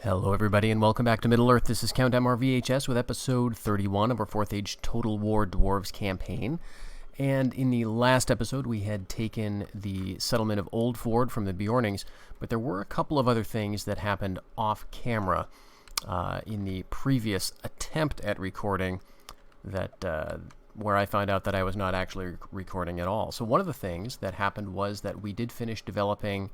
Hello everybody and welcome back to Middle-earth. This is Count MRVHS with episode 31 of our 4th Age Total War Dwarves campaign. And in the last episode we had taken the settlement of Old Ford from the Bjornings, but there were a couple of other things that happened off camera in the previous attempt at recording that where I found out that I was not actually recording at all. So one of the things that happened was that we did finish developing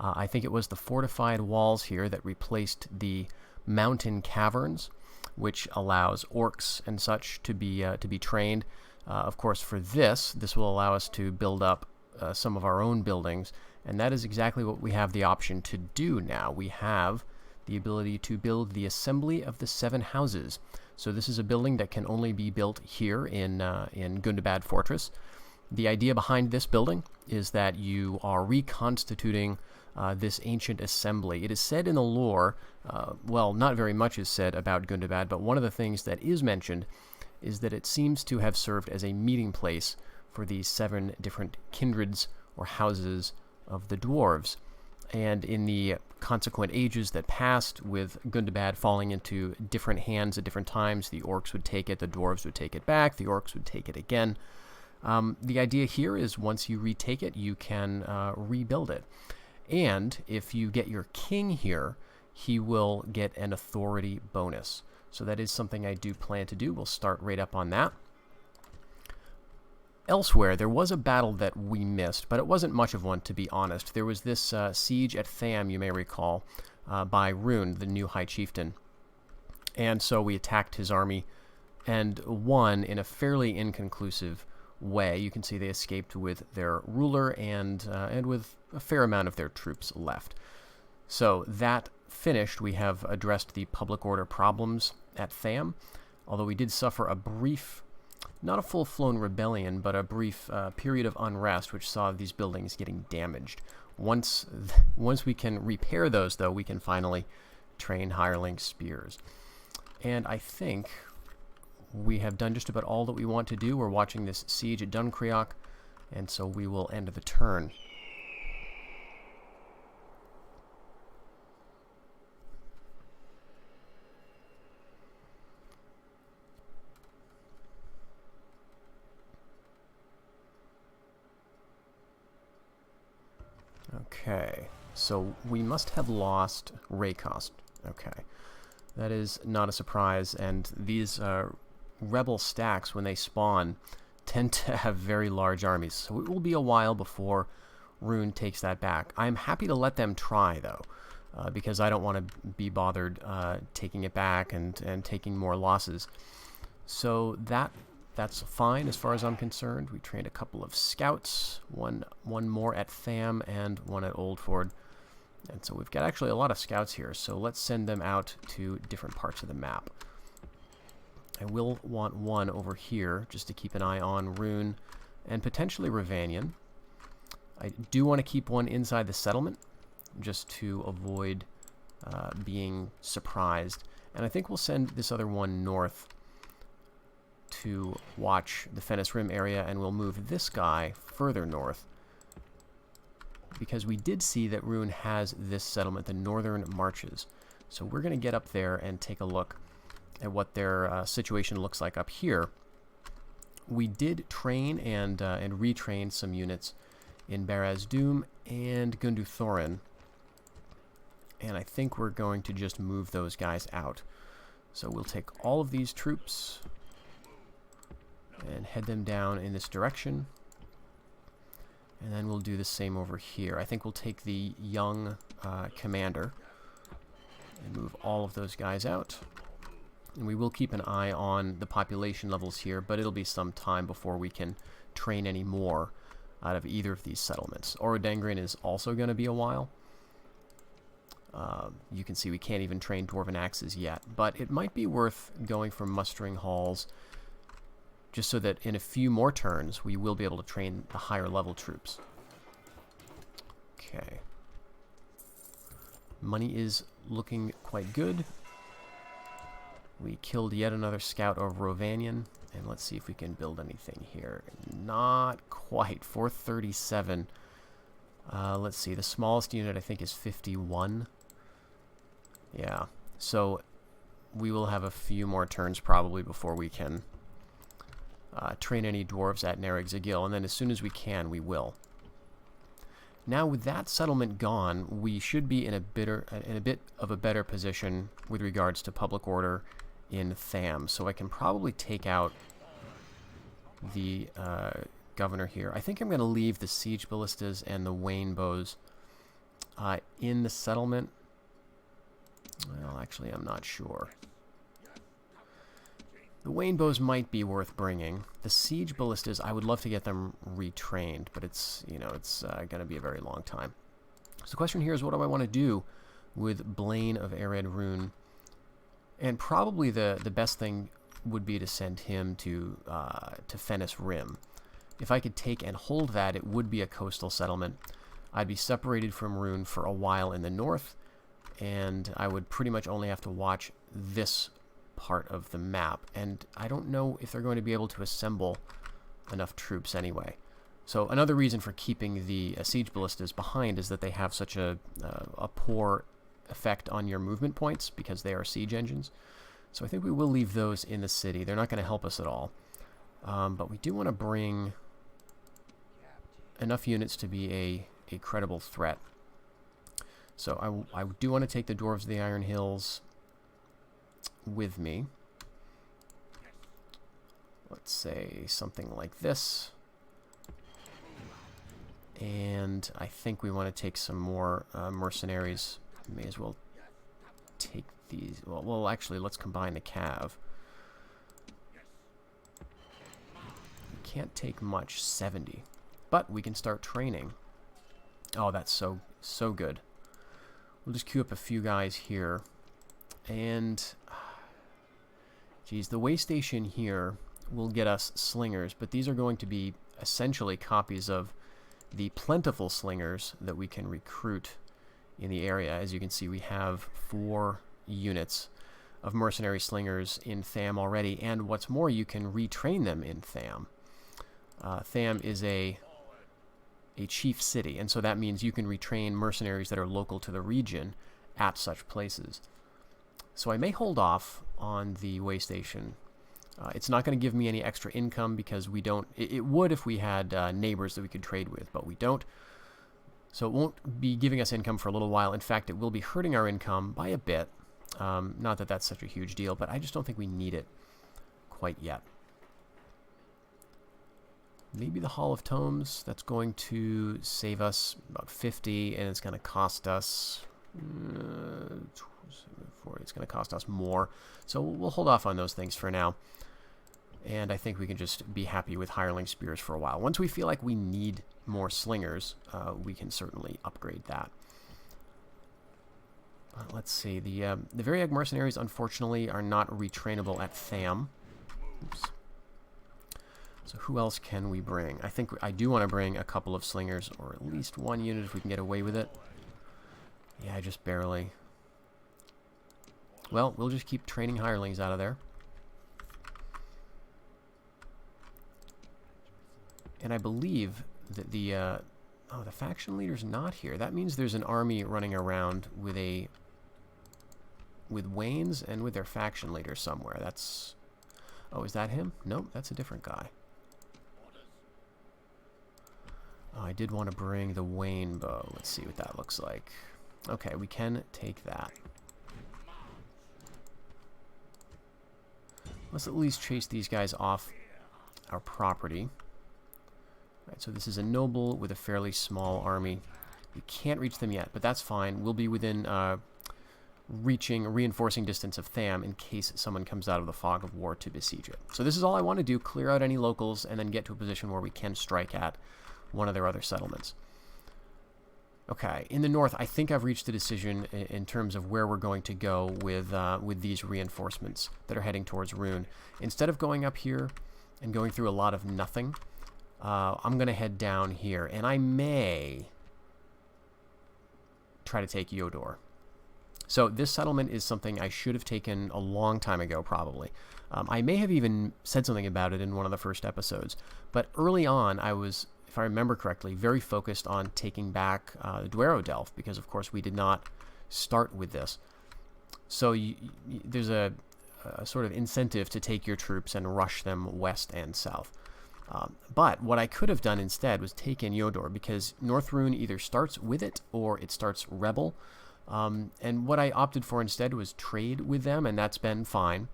I think it was the fortified walls here that replaced the mountain caverns, which allows orcs and such to be trained. Of course, for this will allow us to build up some of our own buildings, and that is exactly what we have the option to do now. We have the ability to build the Assembly of the Seven Houses. So this is a building that can only be built here in Gundabad Fortress. The idea behind this building is that you are reconstituting this ancient assembly. It is said in the lore, well, not very much is said about Gundabad, but one of the things that is mentioned is that it seems to have served as a meeting place for the 7 different kindreds or houses of the dwarves. And in the consequent ages that passed, with Gundabad falling into different hands at different times, the orcs would take it, the dwarves would take it back, the orcs would take it again. The idea here is once you retake it, you can rebuild it. And if you get your king here, he will get an authority bonus. So that is something I do plan to do. We'll start right up on that. Elsewhere, there was a battle that we missed, but it wasn't much of one, to be honest. There was this siege at Tham, you may recall, by Rune, the new High Chieftain. And so we attacked his army and won in a fairly inconclusive way. You can see they escaped with their ruler and with a fair amount of their troops left. So that finished, we have addressed the public order problems at Tham, although we did suffer a brief, not a full-flown rebellion, but a brief period of unrest, which saw these buildings getting damaged. Once we can repair those, though, we can finally train hireling spears. And I think we have done just about all that we want to do. We're watching this siege at Dunchrioch, and so we will end the turn. Okay, so we must have lost Raycost. Okay, that is not a surprise, and these rebel stacks, when they spawn, tend to have very large armies, so it will be a while before Rune takes that back. I'm happy to let them try, though, because I don't want to be bothered taking it back and taking more losses. So that's fine as far as I'm concerned. We trained a couple of scouts, one more at Tham and one at Old Ford. And so we've got actually a lot of scouts here, so let's send them out to different parts of the map. I will want one over here just to keep an eye on Rune and potentially Ravanian. I do want to keep one inside the settlement just to avoid being surprised. And I think we'll send this other one north to watch the Fennis Rim area, and we'll move this guy further north because we did see that Rune has this settlement, the Northern Marches. So we're going to get up there and take a look at what their situation looks like up here. We did train and retrain some units in Barraz-Dûm and Gunduthorin, and I think we're going to just move those guys out. So we'll take all of these troops and head them down in this direction, and then we'll do the same over here. I think we'll take the young commander and move all of those guys out. And we will keep an eye on the population levels here, but it'll be some time before we can train any more out of either of these settlements. Orodengrin is also going to be a while. You can see we can't even train Dwarven Axes yet, but it might be worth going for mustering halls just so that in a few more turns we will be able to train the higher level troops. Okay. Money is looking quite good. We killed yet another scout of Rovanian, and let's see if we can build anything here. Not quite. 437. Let's see. The smallest unit I think is 51. Yeah. So we will have a few more turns probably before we can train any dwarves at Nerrig Zagil, and then as soon as we can, we will. Now, with that settlement gone, we should be in a bit of a better position with regards to public order in Tham. So I can probably take out the governor here. I think I'm going to leave the siege ballistas and the Wayne bows in the settlement. Well, actually, I'm not sure. The Wayne bows might be worth bringing. The siege ballistas, I would love to get them retrained, but it's, you know, it's going to be a very long time. So the question here is, what do I want to do with Blaine of Ered Rune? And probably the best thing would be to send him to Fennis Rim. If I could take and hold that, it would be a coastal settlement. I'd be separated from Rune for a while in the north, and I would pretty much only have to watch this part of the map, and I don't know if they're going to be able to assemble enough troops anyway. So another reason for keeping the siege ballistas behind is that they have such a poor effect on your movement points because they are siege engines. So I think we will leave those in the city. They're not going to help us at all. But we do want to bring enough units to be a credible threat. So I do want to take the Dwarves of the Iron Hills with me. Let's say something like this. And I think we want to take some more mercenaries. May as well take these. Well, actually, let's combine the cav. We can't take much, 70. But we can start training. Oh, that's so good. We'll just queue up a few guys here. And geez, the way station here will get us slingers, but these are going to be essentially copies of the plentiful slingers that we can recruit in the area. As you can see, we have 4 units of mercenary slingers in Tham already, and what's more, you can retrain them in Tham. Tham is a chief city, and so that means you can retrain mercenaries that are local to the region at such places. So I may hold off on the way station. It's not going to give me any extra income because we don't... It would if we had neighbors that we could trade with, but we don't. So it won't be giving us income for a little while. In fact, it will be hurting our income by a bit. Not that that's such a huge deal, but I just don't think we need it quite yet. Maybe the Hall of Tomes. That's going to save us about 50, and it's going to cost us... it's going to cost us more. So we'll hold off on those things for now. And I think we can just be happy with hireling spears for a while. Once we feel like we need more slingers, we can certainly upgrade that. Let's see. The Variag mercenaries, unfortunately, are not retrainable at Tham. Oops. So who else can we bring? I think I do want to bring a couple of slingers, or at least 1 unit if we can get away with it. Yeah, just barely. Well, we'll just keep training hirelings out of there. And I believe that the faction leader's not here. That means there's an army running around with Waynes and with their faction leader somewhere. That's... Oh, is that him? Nope, that's a different guy. Oh, I did want to bring the Wayne bow. Let's see what that looks like. Okay, we can take that. Let's at least chase these guys off our property. Right, so this is a noble with a fairly small army. We can't reach them yet, but that's fine. We'll be within reinforcing distance of Tham in case someone comes out of the fog of war to besiege it. So this is all I want to do, clear out any locals, and then get to a position where we can strike at one of their other settlements. Okay, in the north, I think I've reached a decision in terms of where we're going to go with these reinforcements that are heading towards Rune. Instead of going up here and going through a lot of nothing, I'm going to head down here, and I may try to take Yodor. So this settlement is something I should have taken a long time ago, probably. I may have even said something about it in one of the first episodes, but early on I was, if I remember correctly, very focused on taking back the Duero Delft, because of course we did not start with this. So there's a sort of incentive to take your troops and rush them west and south. But what I could have done instead was taken Yodor, because North Rune either starts with it or it starts rebel. And what I opted for instead was trade with them, and that's been fine.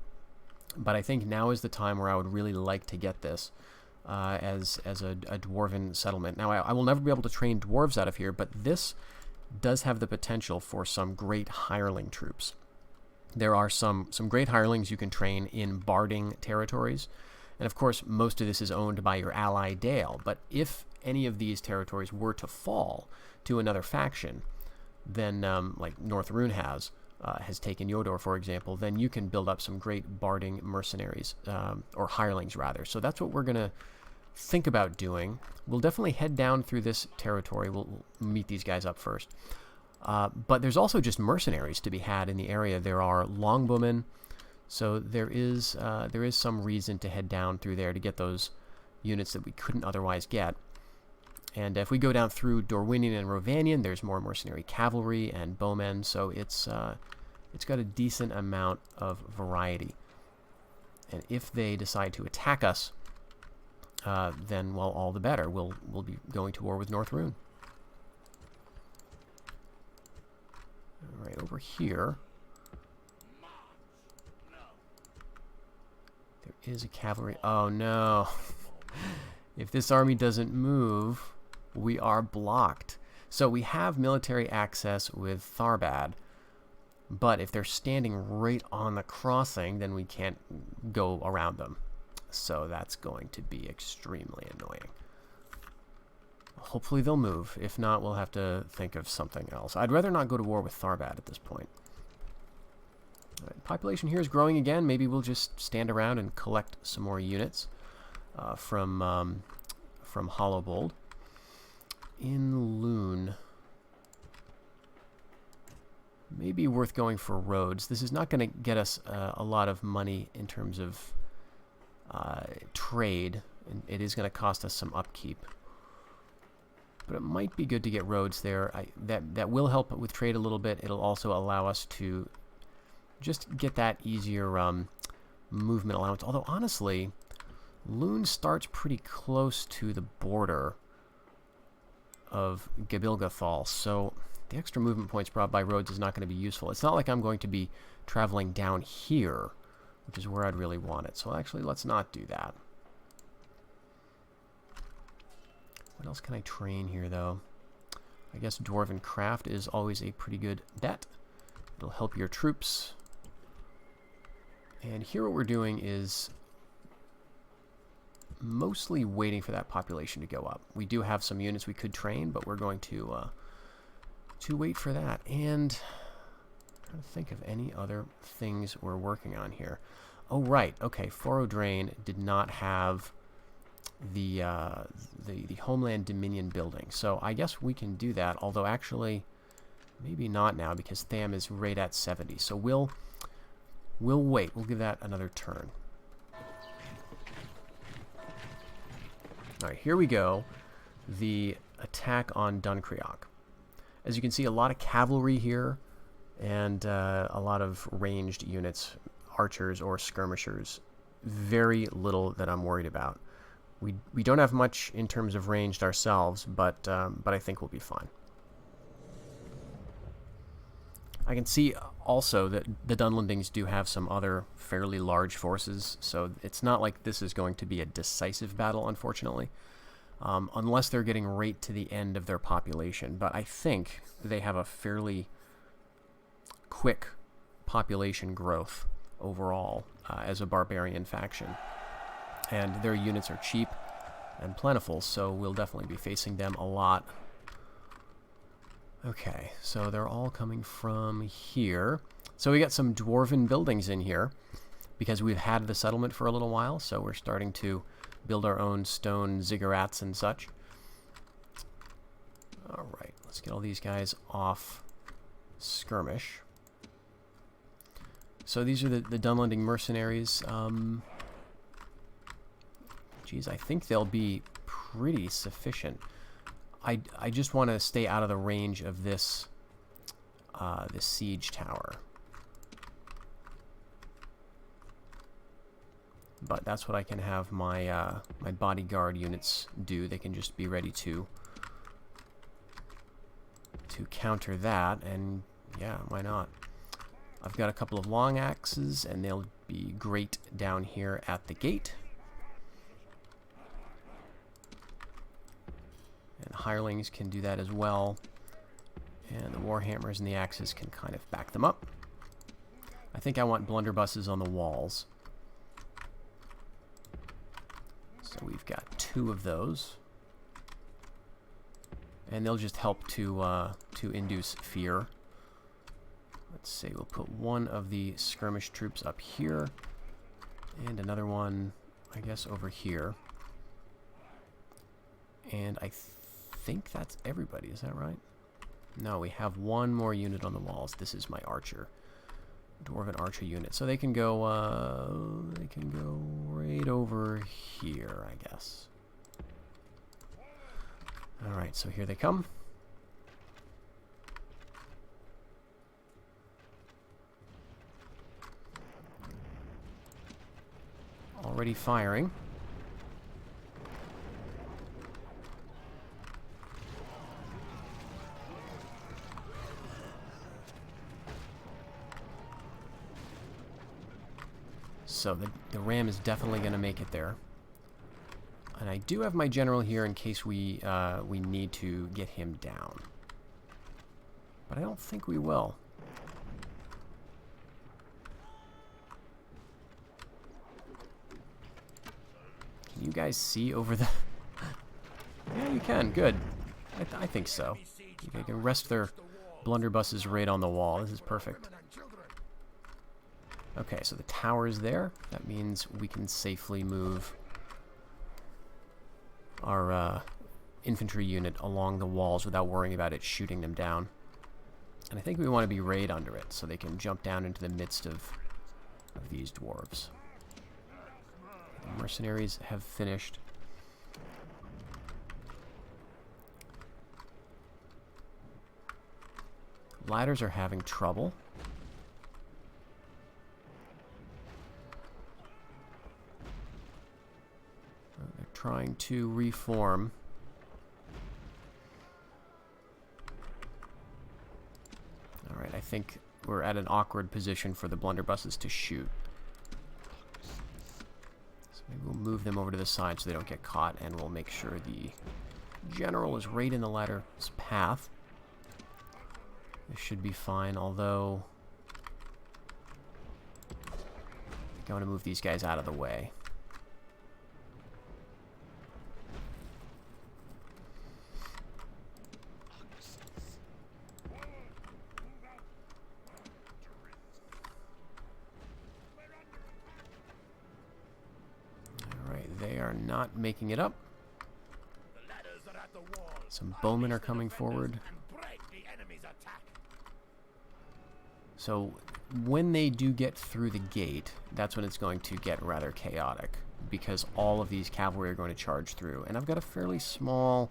But I think now is the time where I would really like to get this as a dwarven settlement. Now, I will never be able to train dwarves out of here, but this does have the potential for some great hireling troops. There are some great hirelings you can train in barding territories. And of course, most of this is owned by your ally Dale. But if any of these territories were to fall to another faction, then like North Rune has taken Yodor, for example, then you can build up some great barding mercenaries, or hirelings rather. So that's what we're going to think about doing. We'll definitely head down through this territory. We'll meet these guys up first. But there's also just mercenaries to be had in the area. There are longbowmen. So there is some reason to head down through there to get those units that we couldn't otherwise get. And if we go down through Dorwinian and Rovanian, there's more mercenary cavalry and bowmen, so it's got a decent amount of variety. And if they decide to attack us, then, well, all the better. We'll be going to war with North Rune. All right, over here, there is a cavalry. Oh, no. If this army doesn't move, we are blocked. So we have military access with Tharbad, but if they're standing right on the crossing, then we can't go around them. So that's going to be extremely annoying. Hopefully they'll move. If not, we'll have to think of something else. I'd rather not go to war with Tharbad at this point. All right, population here is growing again. Maybe we'll just stand around and collect some more units from Hollowbold. In Loon, maybe worth going for roads. This is not going to get us a lot of money in terms of trade, and it is going to cost us some upkeep. But it might be good to get roads there. That will help with trade a little bit. It'll also allow us to just get that easier movement allowance. Although, honestly, Loon starts pretty close to the border of Gabilgathal, so the extra movement points brought by roads is not going to be useful. It's not like I'm going to be traveling down here, which is where I'd really want it. So actually, let's not do that. What else can I train here, though? I guess Dwarven Craft is always a pretty good bet. It'll help your troops. And here what we're doing is mostly waiting for that population to go up. We do have some units we could train, but we're going to wait for that. And I'm trying to think of any other things we're working on here. Oh, right. Okay, Forodrain did not have the Homeland Dominion building, so I guess we can do that. Although actually, maybe not now because Tham is right at 70. So we'll wait. We'll give that another turn. All right, here we go. The attack on Dunchrioch. As you can see, a lot of cavalry here, and a lot of ranged units, archers or skirmishers. Very little that I'm worried about. We don't have much in terms of ranged ourselves, but I think we'll be fine. I can see also that the Dunlendings do have some other fairly large forces, so it's not like this is going to be a decisive battle, unfortunately, unless they're getting right to the end of their population. But I think they have a fairly quick population growth overall as a barbarian faction, and their units are cheap and plentiful, so we'll definitely be facing them a lot. Okay, so they're all coming from here. So we got some dwarven buildings in here because we've had the settlement for a little while, so we're starting to build our own stone ziggurats and such. All right, let's get all these guys off skirmish. So these are the Dunlending mercenaries. Geez, I think they'll be pretty sufficient. I just want to stay out of the range of this this siege tower. but that's what I can have my my bodyguard units do. They can just be ready to counter that, and yeah, why not? I've got a couple of long axes, and they'll be great down here at the gate. And the hirelings can do that as well. And the warhammers and the axes can kind of back them up. I think I want blunderbusses on the walls. So we've got 2 of those. And they'll just help to induce fear. Let's see, we'll put 1 of the skirmish troops up here. And another one, I guess, over here. And I think that's everybody, is that right? No, we have 1 more unit on the walls. This is my archer. Dwarven archer unit. So they can go right over here, I guess. Alright, so here they come. Already firing. So the ram is definitely going to make it there. And I do have my general here in case we need to get him down. But I don't think we will. Can you guys see over the... Yeah, you can. Good. I think so. They can rest their blunderbusses right on the wall. This is perfect. Okay, so the tower is there. That means we can safely move our infantry unit along the walls without worrying about it shooting them down. And I think we want to be right under it so they can jump down into the midst of these dwarves. The mercenaries have finished. Ladders are having trouble. They're trying to reform. Alright, I think we're at an awkward position for the blunderbusses to shoot. So maybe we'll move them over to the side so they don't get caught, and we'll make sure the general is right in the ladder's path. This should be fine, although I think I want to move these guys out of the way. Alright, they are not making it up. Some bowmen are coming forward. So when they do get through the gate, that's when it's going to get rather chaotic, because all of these cavalry are going to charge through. And I've got a fairly small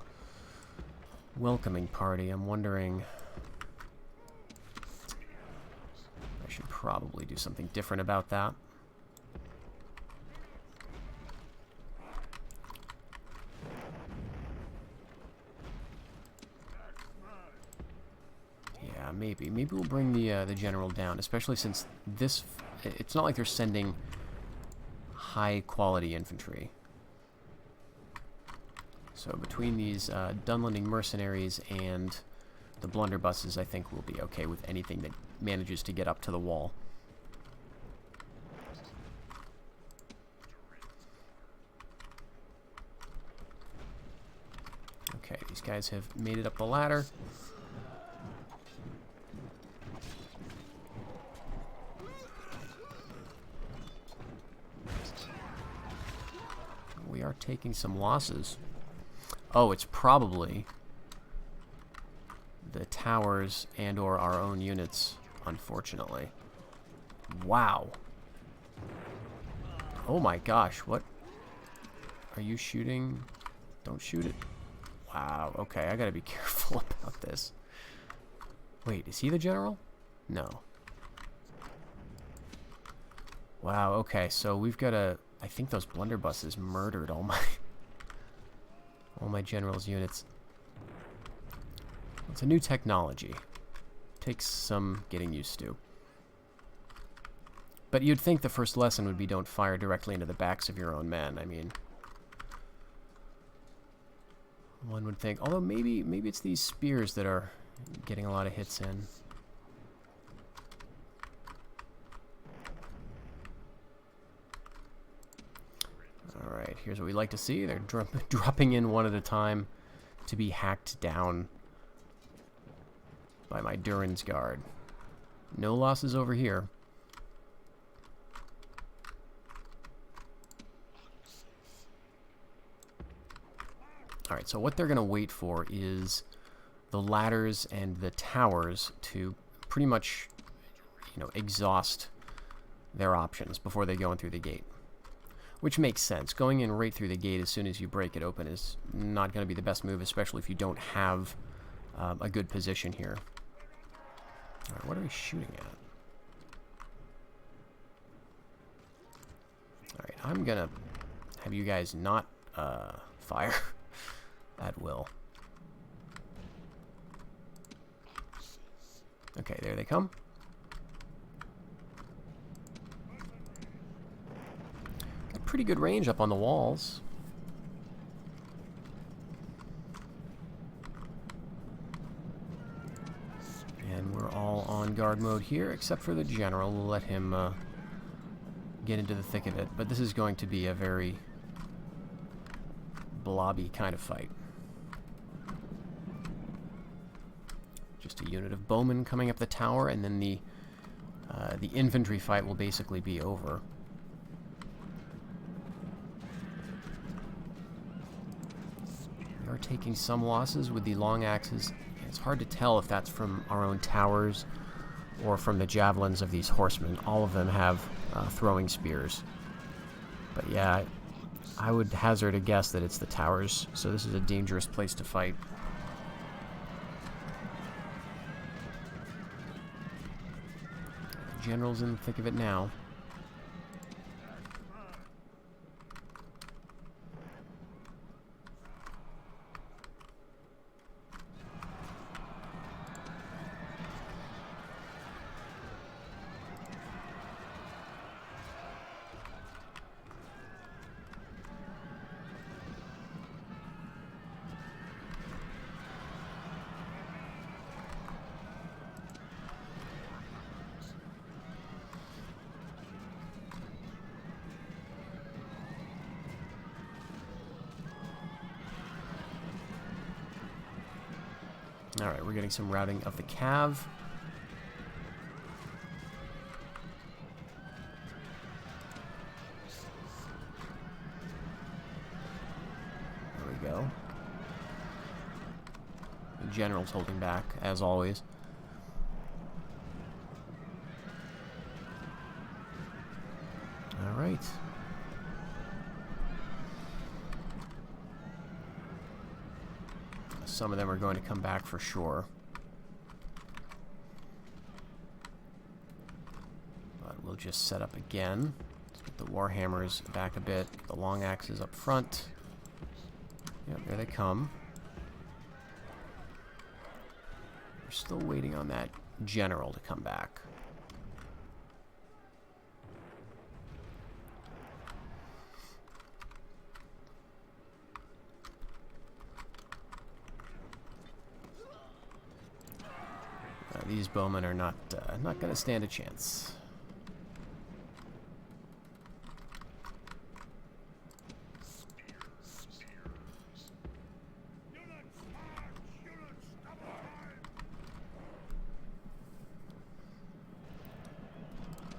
welcoming party. I'm wondering... I should probably do something different about that. Maybe we'll bring the general down, especially since this... It's not like they're sending high-quality infantry. So between these Dunlending mercenaries and the blunderbusses, I think we'll be okay with anything that manages to get up to the wall. Okay, these guys have made it up the ladder. We are taking some losses. Oh, it's probably the towers and or our own units, unfortunately. Wow. Oh my gosh, what? Are you shooting? Don't shoot it. Wow, okay, I gotta be careful about this. Wait, is he the general? No. Wow, okay, so we've got to I think those blunderbusses murdered all my generals' units. It's a new technology. Takes some getting used to. But you'd think the first lesson would be don't fire directly into the backs of your own men. I mean, one would think. Although maybe it's these spears that are getting a lot of hits in. Alright, here's what we like to see. They're dropping in one at a time to be hacked down by my Durin's Guard. No losses over here. Alright, so what they're going to wait for is the ladders and the towers to pretty much, you know, exhaust their options before they go in through the gate. Which makes sense. Going in right through the gate as soon as you break it open is not going to be the best move, especially if you don't have a good position here. Alright, what are we shooting at? Alright, I'm going to have you guys not fire at will. Okay, there they come. Got pretty good range up on the walls. And we're all on guard mode here, except for the general. We'll let him get into the thick of it. But this is going to be a very blobby kind of fight. Just a unit of bowmen coming up the tower, and then the infantry fight will basically be over. We are taking some losses with the long axes. It's hard to tell if that's from our own towers or from the javelins of these horsemen. All of them have throwing spears. But yeah, I would hazard a guess that it's the towers, so this is a dangerous place to fight. The general's in the thick of it now. Alright, we're getting some routing of the cav. There we go. The general's holding back, as always. Alright. Some of them are going to come back for sure. But we'll just set up again. Let's get the warhammers back a bit. The long axes up front. Yep, there they come. We're still waiting on that general to come back. These bowmen are not going to stand a chance.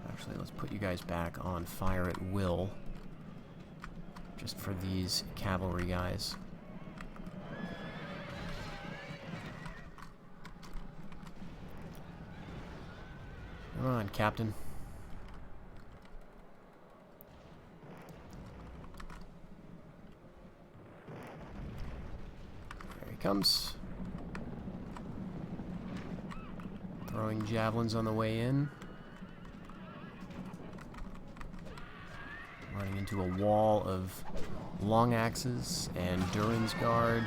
Actually, let's put you guys back on fire at will, just for these cavalry guys. Come on, Captain. There he comes. Throwing javelins on the way in. running into a wall of long axes and Durin's Guard.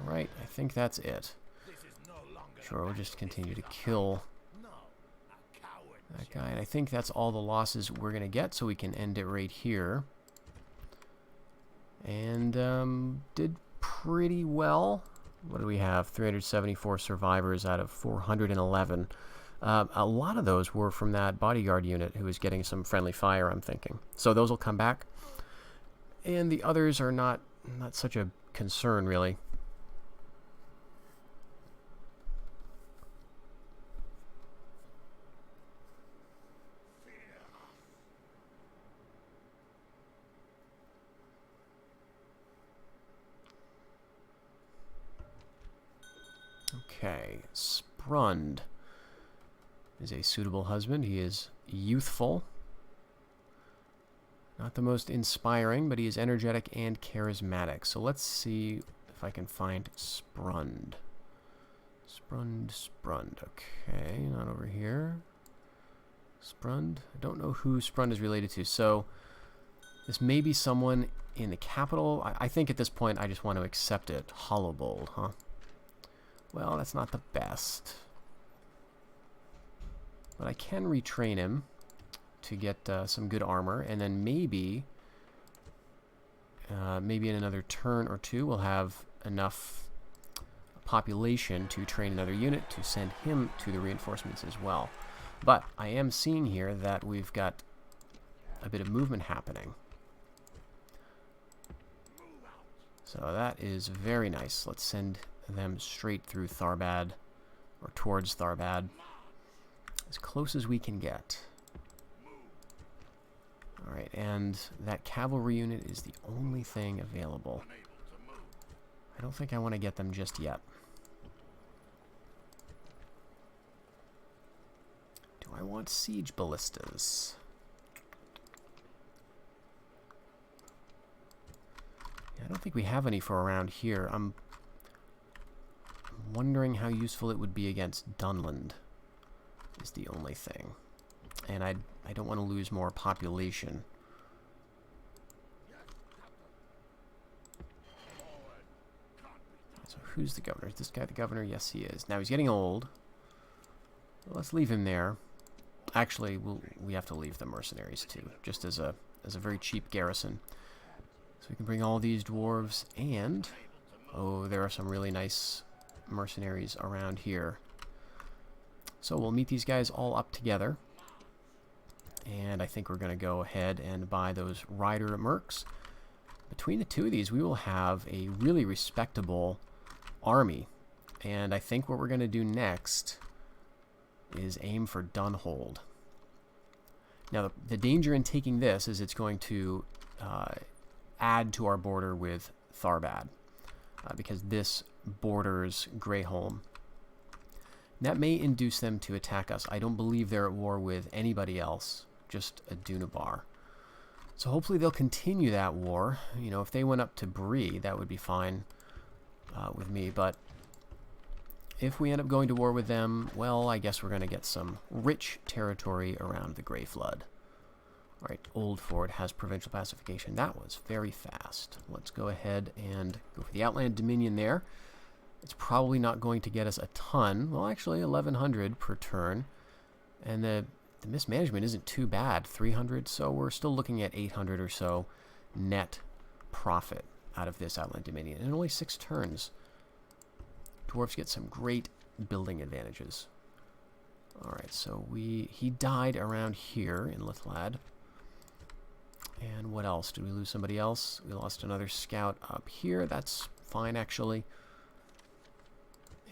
Alright, I think that's it. Sure, we'll just continue to kill that guy. And I think that's all the losses we're going to get, so we can end it right here. And did pretty well. What do we have? 374 survivors out of 411. A lot of those were from that bodyguard unit who was getting some friendly fire, I'm thinking. So those will come back. And the others are not such a concern, really. Okay, Sprund is a suitable husband. He is youthful. Not the most inspiring, but he is energetic and charismatic. So let's see if I can find Sprund. Sprund. Okay, not over here. Sprund. I don't know who Sprund is related to. So this may be someone in the capital. I think at this point I just want to accept it. Hollowbold, huh? Well, that's not the best. But I can retrain him to get some good armor, and then maybe in another turn or two we'll have enough population to train another unit to send him to the reinforcements as well. But I am seeing here that we've got a bit of movement happening. So that is very nice. Let's send them straight through Tharbad, or towards Tharbad, as close as we can get. Alright, and that cavalry unit is the only thing available. I don't think I want to get them just yet. Do I want siege ballistas? Yeah, I don't think we have any for around here. I'm wondering how useful it would be against Dunland is the only thing. And I don't want to lose more population. So who's the governor? Is this guy the governor? Yes, he is. Now he's getting old. Well, let's leave him there. Actually, we have to leave the mercenaries too, just as a very cheap garrison. So we can bring all these dwarves, and oh, there are some really nice mercenaries around here. So we'll meet these guys all up together, and I think we're going to go ahead and buy those rider mercs. Between the two of these, we will have a really respectable army, and I think what we're going to do next is aim for Dunhold. Now, the danger in taking this is it's going to add to our border with Tharbad, because this borders Greyholm. That may induce them to attack us. I don't believe they're at war with anybody else, just a Dunabar. So hopefully they'll continue that war. You know, if they went up to Bree, that would be fine with me. But if we end up going to war with them, well, I guess we're going to get some rich territory around the Grey Flood. All right, Old Ford has provincial pacification. That was very fast. Let's go ahead and go for the Outland Dominion there. It's probably not going to get us a ton. Well, actually, 1,100 per turn. And the mismanagement isn't too bad, 300. So we're still looking at 800 or so net profit out of this Outland Dominion in only 6 turns. Dwarves get some great building advantages. All right, so he died around here in Lithlad. And what else? Did we lose somebody else? We lost another scout up here. That's fine, actually.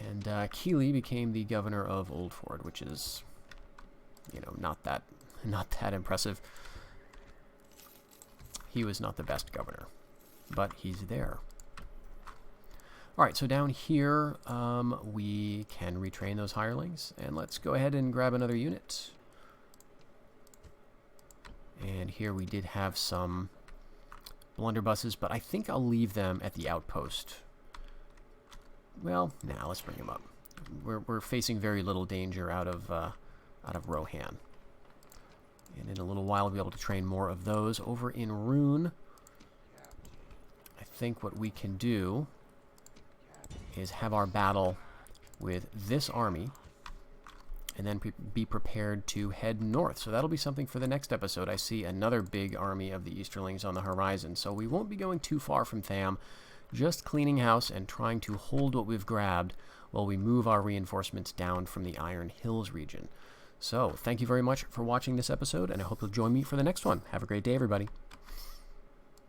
And Keeley became the governor of Old Ford, which is, you know, not that impressive. He was not the best governor, but he's there. All right, so down here we can retrain those hirelings, and let's go ahead and grab another unit. And here we did have some blunderbusses, but I think I'll leave them at the outpost. Well, now let's bring them up. We're facing very little danger out of Rohan. And in a little while, we'll be able to train more of those. Over in Rune, I think what we can do is have our battle with this army, and then be prepared to head north. So that'll be something for the next episode. I see another big army of the Easterlings on the horizon, so we won't be going too far from Tham, just cleaning house and trying to hold what we've grabbed while we move our reinforcements down from the Iron Hills region. So, thank you very much for watching this episode, and I hope you'll join me for the next one. Have a great day, everybody.